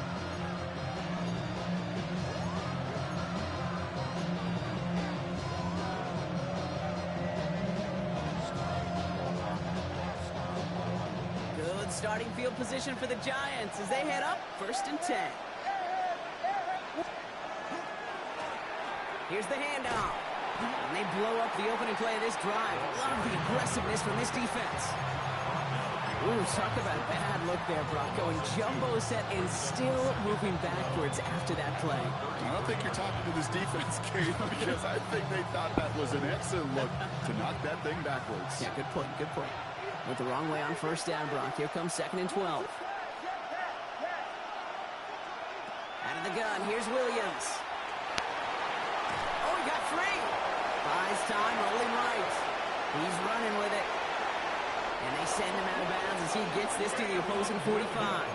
Speaker 2: Good starting field position for the Giants as they head up first and 10. Here's the handoff. And they blow up the opening play of this drive. Love the aggressiveness from this defense. Ooh, talk about a bad look there, Brock. Going jumbo set and still moving backwards after that play.
Speaker 3: I don't think you're talking to this defense, Kate, because I think they thought that was an excellent look to knock that thing backwards.
Speaker 2: Yeah, good point, good point. Went the wrong way on first down, Brock. Here comes second and 12. Out of the gun, here's Williams. Oh, he got free. Buys time, rolling right. He's running with it. And they send him out of bounds as he gets this to the opposing 45.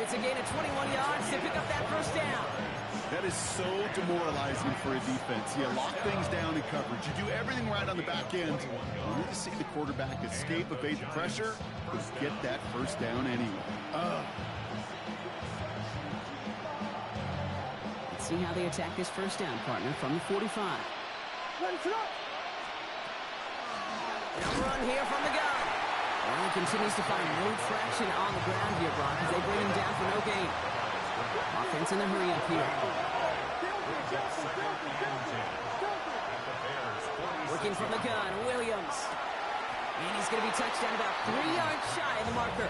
Speaker 2: It's a gain of 21 yards to pick up that first down.
Speaker 3: That is so demoralizing for a defense. You lock things down in coverage. You do everything right on the back end. You need to see the quarterback escape, evade the pressure, but get that first down anyway.
Speaker 2: Let's see how they attack this first down, partner, from the 45. They'll run here from the gun. Well, he continues to find no traction on the ground here, Brock, as they bring him down for no gain. Offense in a hurry up here. Working from the gun, Williams. And he's going to be touched down about 3 yards shy of the marker.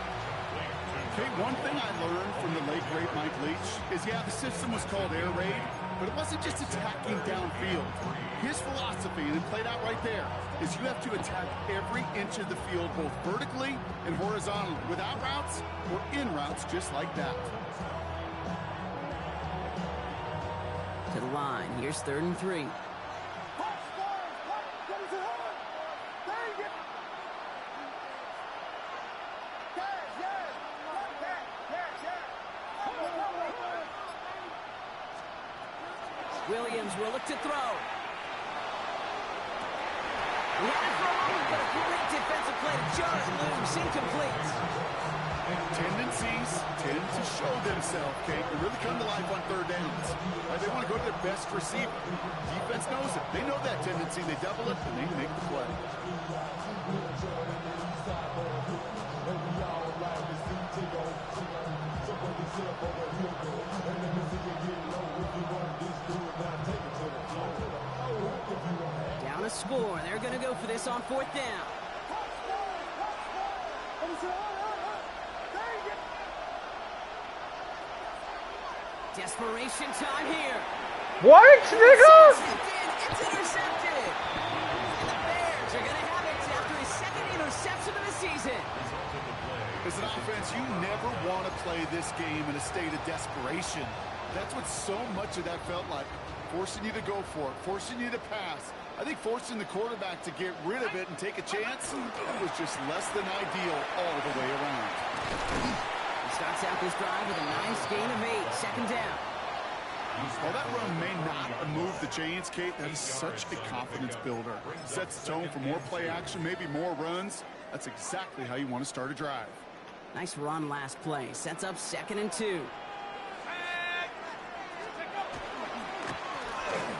Speaker 3: Okay, one thing I learned from the late, great Mike Leach is, yeah, the system was called air raid, but it wasn't just attacking downfield. His philosophy, and it played out right there, is you have to attack every inch of the field, both vertically and horizontally, without routes or in routes, just like that.
Speaker 2: To the line, here's third and 3. Williams will look to throw. He had it for a moment, but a great defensive play to jar it loose, incomplete.
Speaker 3: Tendencies tend to show themselves, Kate, and really come to life on third downs. They want to go to their best receiver. Defense knows it. They know that tendency. They double it, and they make the play.
Speaker 2: Down a score. They're going to go for this on fourth down. Desperation time here.
Speaker 1: What, nigga?
Speaker 2: It's intercepted. And the Bears are going to have it after his second interception of the season.
Speaker 3: As an offense, you never want to play this game in a state of desperation. That's what so much of that felt like. Forcing you to go for it, forcing you to pass. I think forcing the quarterback to get rid of it and take a chance, that was just less than ideal all the way around.
Speaker 2: He starts out this drive with a nice gain of 8, second down.
Speaker 3: While that run may not have moved the chains, Kate, that is such a confidence builder. Sets the tone for more play action, maybe more runs. That's exactly how you want to start a drive.
Speaker 2: Nice run last play. Sets up 2nd and 2.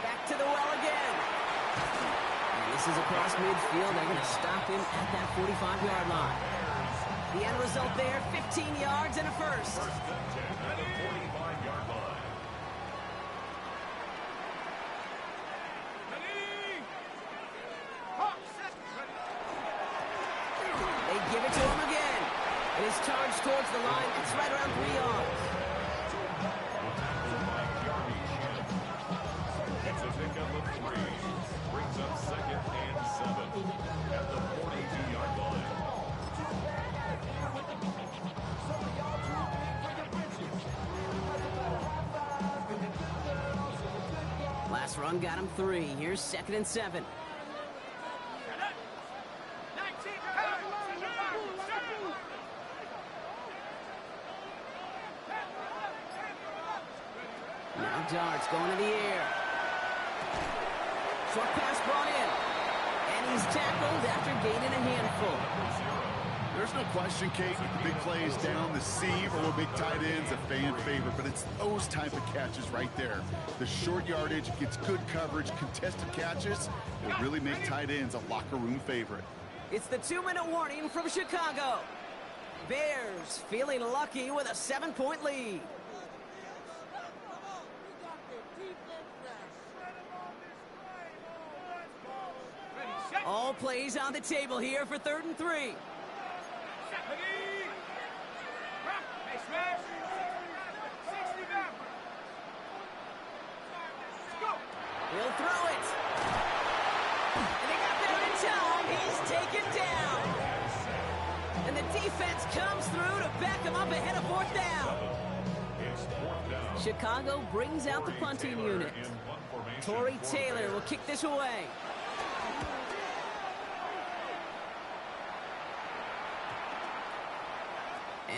Speaker 2: Back to the well again. And this is across midfield. They're going to stop him at that 45-yard line. The end result there, 15 yards and a first. They give it to him again. And his charge towards the line. It's right around 3 yards.
Speaker 4: It's a pickup of 3. Brings up 2nd and 7 at the 42-yard line.
Speaker 2: Last run got him 3. Here's 2nd and 7. Now Darts going to the air. Short pass brought in. And he's tackled after gaining a handful.
Speaker 3: There's no question, Kate, with the big plays down the seam or big tight ends, a fan favorite, but it's those type of catches right there. The short yardage, gets good coverage, contested catches, will really make tight ends a locker room favorite.
Speaker 2: It's the 2-minute warning from Chicago. Bears feeling lucky with a 7-point lead. All plays on the table here for 3rd and 3. He'll throw it. And they got there in time. He's taken down. And the defense comes through to back him up ahead of 4th down. Chicago brings out the punting unit. Torrey Taylor will kick this away.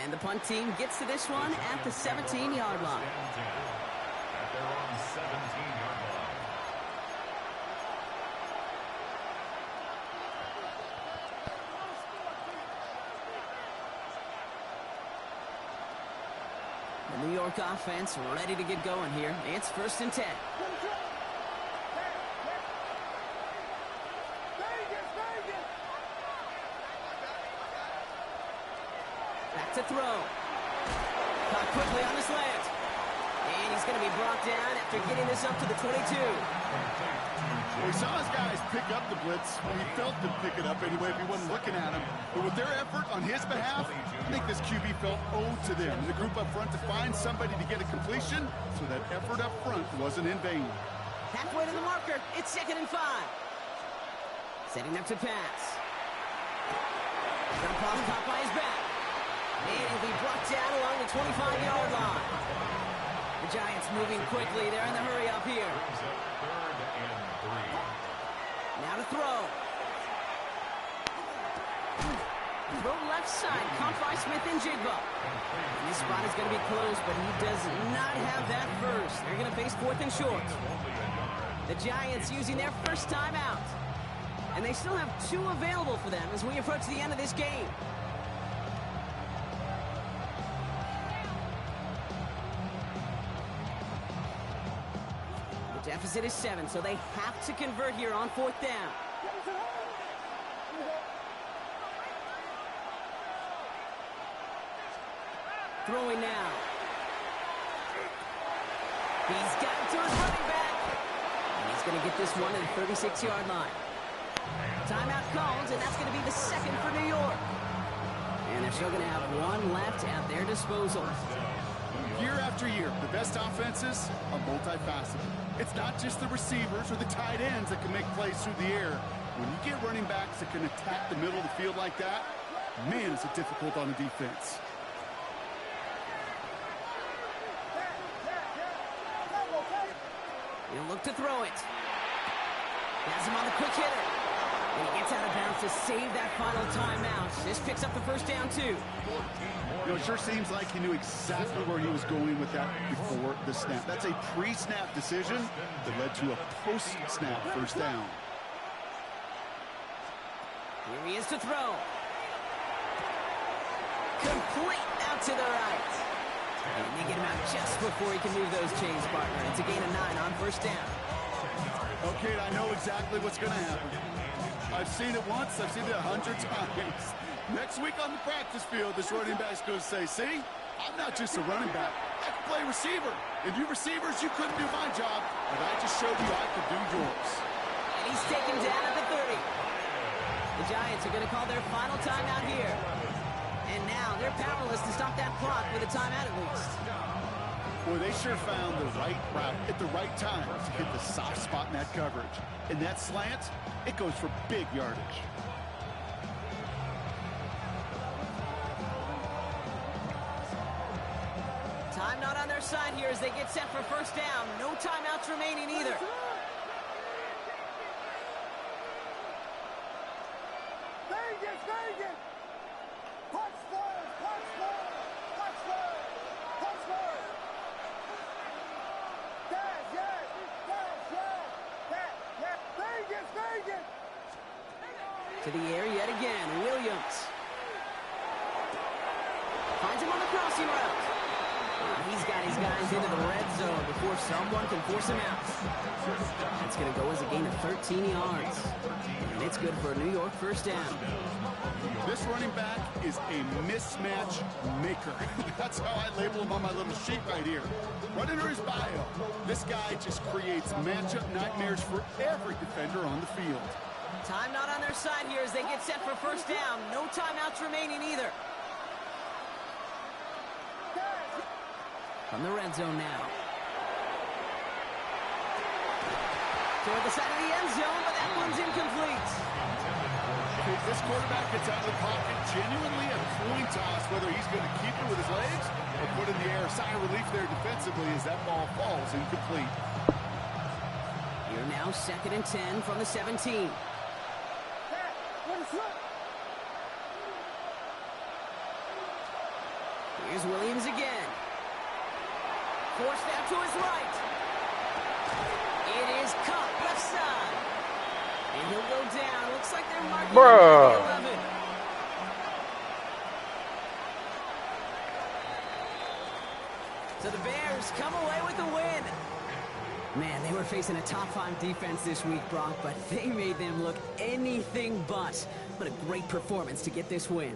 Speaker 2: And the punt team gets to this one at the 17-yard line.
Speaker 4: At their own 17-yard line.
Speaker 2: The New York offense ready to get going here. It's 1st and 10. Back to throw. Caught quickly on the slant. And he's going to be brought down after getting this up to the 22.
Speaker 3: We saw his guys pick up the blitz. He felt them pick it up anyway if he wasn't looking at him. But with their effort on his behalf, I think this QB felt owed to them. The group up front to find somebody to get a completion, so that effort up front wasn't in vain.
Speaker 2: Halfway to the marker. It's 2nd and 5. Setting up to pass. Gonna pop caught by his back. And he'll be brought down along the 25-yard line. The Giants moving quickly. They're in the hurry up here.
Speaker 4: Brings up 3rd and 3.
Speaker 2: Now to throw. Throw left side, caught by Smith-Njigba. And this spot is going to be close, but he does not have that first. They're going to face 4th and short. The Giants using their first timeout. And they still have 2 available for them as we approach the end of this game. The deficit is 7, so they have to convert here on 4th down. Throwing now. He's got it to his running back. And he's going to get this one at the 36-yard line. Timeout called, and that's going to be the 2nd for New York. And they're still going to have 1 left at their disposal.
Speaker 3: Year after year, the best offenses are multifaceted. It's not just the receivers or the tight ends that can make plays through the air. When you get running backs that can attack the middle of the field like that, man, is it difficult on the defense.
Speaker 2: He'll look to throw it. Has him on the quick hitter. And he gets out of bounds to save that final timeout. This picks up the first down, too.
Speaker 3: You know, it sure seems like he knew exactly where he was going with that before the snap. That's a pre-snap decision that led to a post-snap first down.
Speaker 2: Here he is to throw. Complete out to the right. And they get him out just before he can move those chains, partner. It's a gain of 9 on first down.
Speaker 3: Okay, I know exactly what's going to happen. I've seen it once. I've seen it 100 times. Next week on the practice field, this running back's going to say, see, I'm not just a running back. I can play receiver. And you receivers, you couldn't do my job, but I just showed you I could do yours.
Speaker 2: And he's taken down at the 30. The Giants are going to call their final timeout here. And now they're powerless to stop that clock with a timeout at least.
Speaker 3: Boy, they sure found the right route at the right time to hit the soft spot in that coverage. And that slant, it goes for big yardage.
Speaker 2: Time not on their side here as they get set for first down. No timeouts remaining either.
Speaker 5: Vegas!
Speaker 2: To the air yet again, Williams. Finds him on the crossing route. He's got his guys into the red zone before someone can force him out. That's going to go as a gain of 13 yards. And it's good for a New York first down.
Speaker 3: This running back is a mismatch maker. That's how I label him on my little sheet right here. Right under his bio, this guy just creates matchup nightmares for every defender on the field.
Speaker 2: Time not on their side here as they get set for first down. No timeouts remaining either. From the red zone now. Toward the side of the end zone, but that one's incomplete.
Speaker 3: If this quarterback gets out of the pocket, genuinely a coin toss whether he's going to keep it with his legs or put in the air. Sigh of relief there defensively as that ball falls incomplete.
Speaker 2: Here now 2nd and 10 from the 17. Here's Williams again. Forced out to his right. It is caught left side. And he'll go down. Looks like they're marking him at the 11. So the Bears come away with the win. Man, they were facing a top 5 defense this week, Brock, but they made them look anything but. What a great performance to get this win.